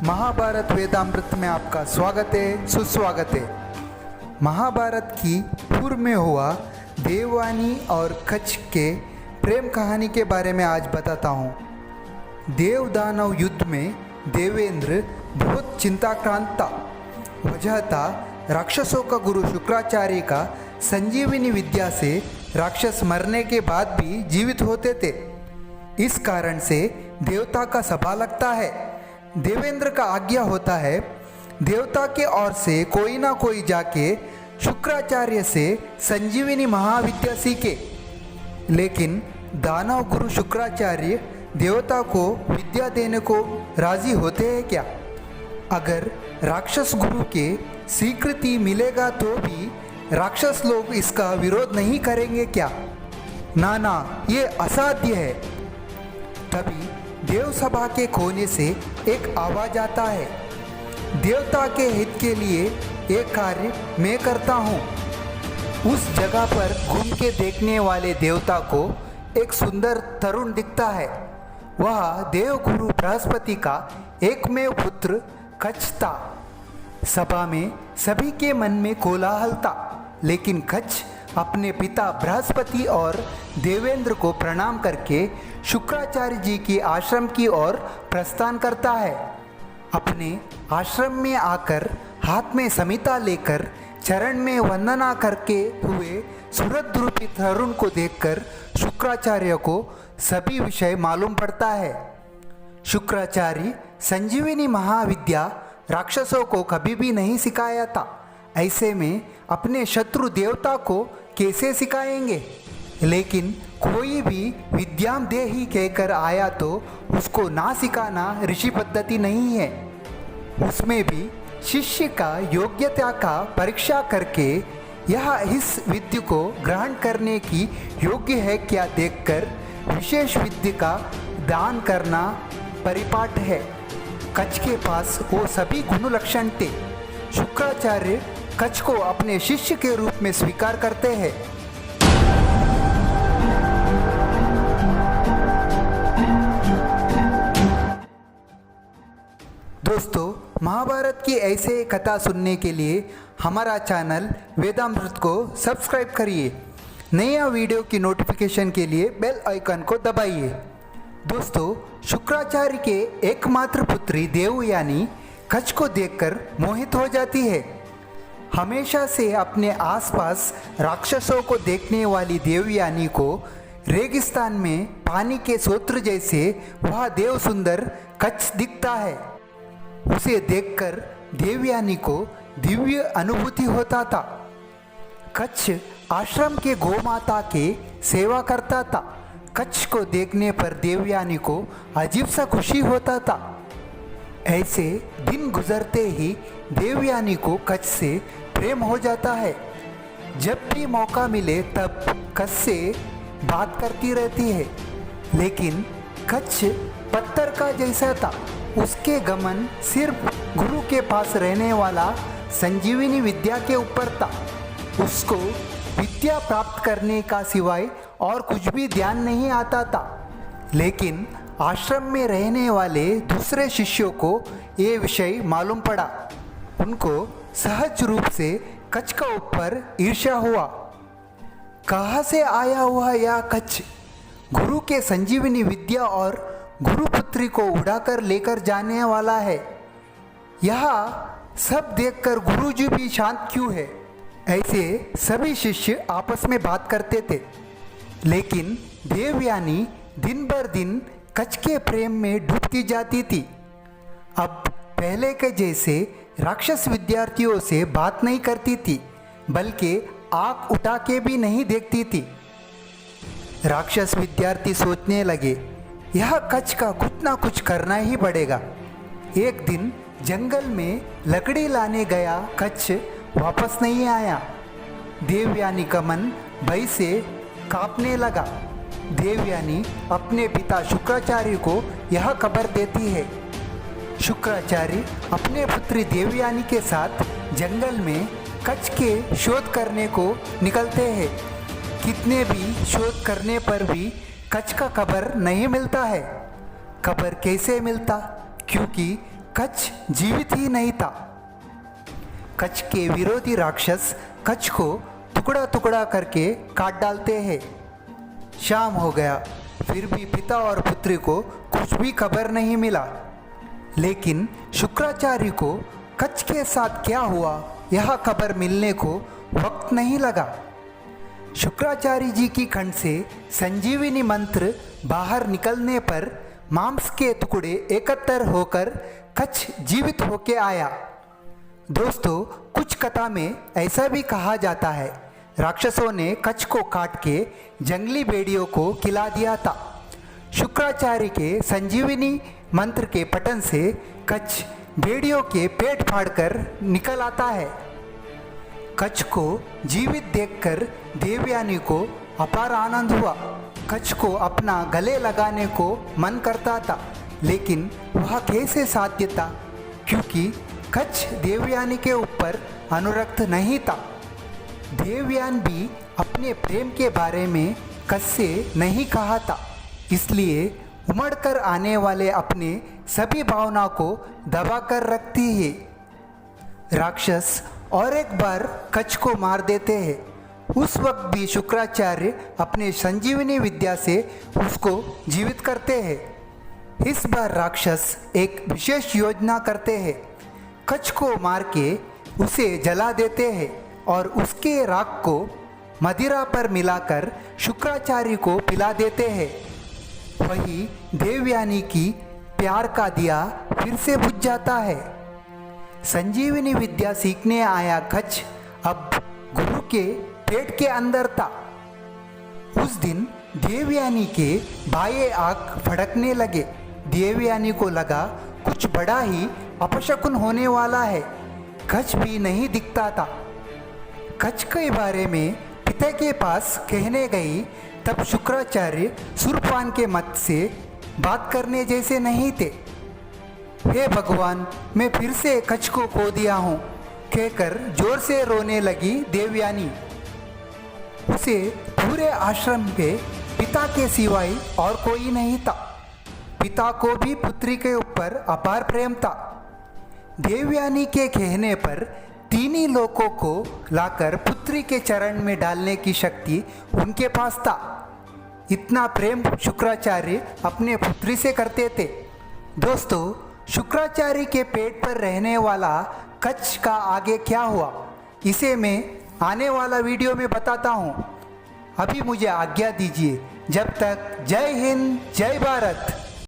महाभारत वेदामृत में आपका स्वागत है, सुस्वागत है। महाभारत की पूर्व में हुआ देवयानी और कच्छ के प्रेम कहानी के बारे में आज बताता हूँ। देव दानव युद्ध में देवेंद्र बहुत चिंताक्रांत था। वजह था राक्षसों का गुरु शुक्राचार्य का संजीवनी विद्या से राक्षस मरने के बाद भी जीवित होते थे। इस कारण से देवता का सभा लगता है। देवेंद्र का आज्ञा होता है देवता के ओर से कोई ना कोई जाके शुक्राचार्य से संजीवनी महाविद्या सीखे। लेकिन दानव गुरु शुक्राचार्य देवता को विद्या देने को राजी होते हैं क्या? अगर राक्षस गुरु के स्वीकृति मिलेगा तो भी राक्षस लोग इसका विरोध नहीं करेंगे क्या? ना, ये असाध्य है। तभी देव सभा के कोने से एक आवाज आता है, देवता के हित के लिए एक कार्य मैं करता हूँ। उस जगह पर घूम के देखने वाले देवता को एक सुंदर तरुण दिखता है। वह देवगुरु बृहस्पति का एकमेव पुत्र कच्छ था। सभा में सभी के मन में कोलाहल था, लेकिन कच्छ अपने पिता बृहस्पति और देवेंद्र को प्रणाम करके शुक्राचार्य जी की आश्रम की ओर प्रस्थान करता है। अपने आश्रम में आकर हाथ में समिता लेकर चरण में वंदना करके हुए सूरजरूपी तरुण को देखकर शुक्राचार्य को सभी विषय मालूम पड़ता है। शुक्राचार्य संजीवनी महाविद्या राक्षसों को कभी भी नहीं सिखाया था। ऐसे में अपने शत्रु देवता को कैसे सिखाएंगे? लेकिन कोई भी विद्याम देहि कहकर आया तो उसको ना सिखाना ऋषि पद्धति नहीं है। उसमें भी शिष्य का योग्यता का परीक्षा करके यह इस विद्या को ग्रहण करने की योग्य है क्या देखकर विशेष विद्या का दान करना परिपाठ है। कच्छ के पास वो सभी गुण लक्षण थे। शुक्राचार्य कच्छ को अपने शिष्य के रूप में स्वीकार करते हैं। दोस्तों, महाभारत की ऐसे कथा सुनने के लिए हमारा चैनल वेदामृत को सब्सक्राइब करिए। नया वीडियो की नोटिफिकेशन के लिए बेल आइकन को दबाइए। दोस्तों, शुक्राचार्य के एकमात्र पुत्री देवयानी कच्छ को देखकर मोहित हो जाती है। हमेशा से अपने आसपास राक्षसों को देखने वाली देवयानी को रेगिस्तान में पानी के सोत्र जैसे वह देव सुंदर कच्छ दिखता है। उसे देखकर देवयानी को दिव्य अनुभूति होता था। कच्छ आश्रम के गोमाता के सेवा करता था। कच्छ को देखने पर देवयानी को अजीब सा खुशी होता था। ऐसे दिन गुजरते ही देवयानी को कच्छ से प्रेम हो जाता है। जब भी मौका मिले तब कच्छ से बात करती रहती है। लेकिन कच्छ पत्थर का जैसा था। उसके गमन सिर्फ गुरु के पास रहने वाला संजीवनी विद्या के ऊपर था। उसको विद्या प्राप्त करने का सिवाय और कुछ भी ध्यान नहीं आता था। लेकिन आश्रम में रहने वाले दूसरे शिष्यों को ये विषय मालूम पड़ा। उनको सहज रूप से कच्छ का ऊपर ईर्ष्या हुआ। कहाँ से आया हुआ यह कच्छ गुरु के संजीवनी विद्या और गुरुपुत्री को उड़ाकर लेकर जाने वाला है। यह सब देखकर गुरुजी भी शांत क्यों है? ऐसे सभी शिष्य आपस में बात करते थे। लेकिन देवयानी दिन भर दिन कच्छ के प्रेम में डूबती जाती थी। अब पहले के जैसे राक्षस विद्यार्थियों से बात नहीं करती थी, बल्कि आँख उठा के भी नहीं देखती थी। राक्षस विद्यार्थी सोचने लगे, यह कच्छ का कुछ ना कुछ करना ही पड़ेगा। एक दिन जंगल में लकड़ी लाने गया कच्छ वापस नहीं आया। देवयानी का मन भय से कांपने लगा। देवयानी अपने पिता शुक्राचार्य को यह खबर देती है। शुक्राचार्य अपने पुत्री देवयानी के साथ जंगल में कच्छ के शोध करने को निकलते हैं। कितने भी शोध करने पर भी कच्छ का खबर नहीं मिलता है। खबर कैसे मिलता? क्योंकि कच्छ जीवित ही नहीं था। कच्छ के विरोधी राक्षस कच्छ को टुकड़ा टुकड़ा करके काट डालते हैं। शाम हो गया, फिर भी पिता और पुत्री को कुछ भी खबर नहीं मिला। लेकिन शुक्राचार्य को कच्छ के साथ क्या हुआ यह खबर मिलने को वक्त नहीं लगा। शुक्राचार्य जी की खंड से संजीवनी मंत्र बाहर निकलने पर मांस के टुकड़े एकत्र होकर कच्छ जीवित होके आया। दोस्तों, कुछ कथा में ऐसा भी कहा जाता है, राक्षसों ने कच्छ को काट के जंगली भेड़ियों को खिला दिया था। शुक्राचार्य के संजीवनी मंत्र के पठन से कच्छ भेड़ियों के पेट फाड़कर निकल आता है। कच्छ को जीवित देखकर देवयानी को अपार आनंद हुआ। कच्छ को अपना गले लगाने को मन करता था, लेकिन वह कैसे साध्य था, क्योंकि कच्छ देवयानी के ऊपर अनुरक्त नहीं था। देवयान भी अपने प्रेम के बारे में कच्छ से नहीं कहा था, इसलिए उमड़कर आने वाले अपने सभी भावनाओं को दबाकर रखती है। राक्षस और एक बार कच्छ को मार देते हैं। उस वक्त भी शुक्राचार्य अपने संजीवनी विद्या से उसको जीवित करते हैं। इस बार राक्षस एक विशेष योजना करते हैं। कच्छ को मार के उसे जला देते हैं और उसके राख को मदिरा पर मिलाकर शुक्राचार्य को पिला देते हैं। वही देवयानी की प्यार का दिया फिर से बुझ जाता है। संजीवनी विद्या सीखने आया कच्छ अब गुरु के पेट के अंदर था। उस दिन देवयानी के बाएं आँख फड़कने लगे। देवयानी को लगा कुछ बड़ा ही अपशकुन होने वाला है। कच्छ भी नहीं दिखता था। कच्छ के बारे में पिता के पास कहने गई, तब शुक्राचार्य सुरपान के मत से बात करने जैसे नहीं थे। हे भगवान, मैं फिर से कच्छ को खो दिया हूँ, कहकर जोर से रोने लगी देवयानी। उसे पूरे आश्रम पे पिता के सिवाय और कोई नहीं था। पिता को भी पुत्री के ऊपर अपार प्रेम था। देवयानी के कहने पर तीनों लोगों को लाकर पुत्री के चरण में डालने की शक्ति उनके पास था। इतना प्रेम शुक्राचार्य अपने पुत्री से करते थे। दोस्तों, शुक्राचार्य के पेट पर रहने वाला कच्छ का आगे क्या हुआ, इसे मैं आने वाला वीडियो में बताता हूँ। अभी मुझे आज्ञा दीजिए। जब तक जय हिंद, जय भारत।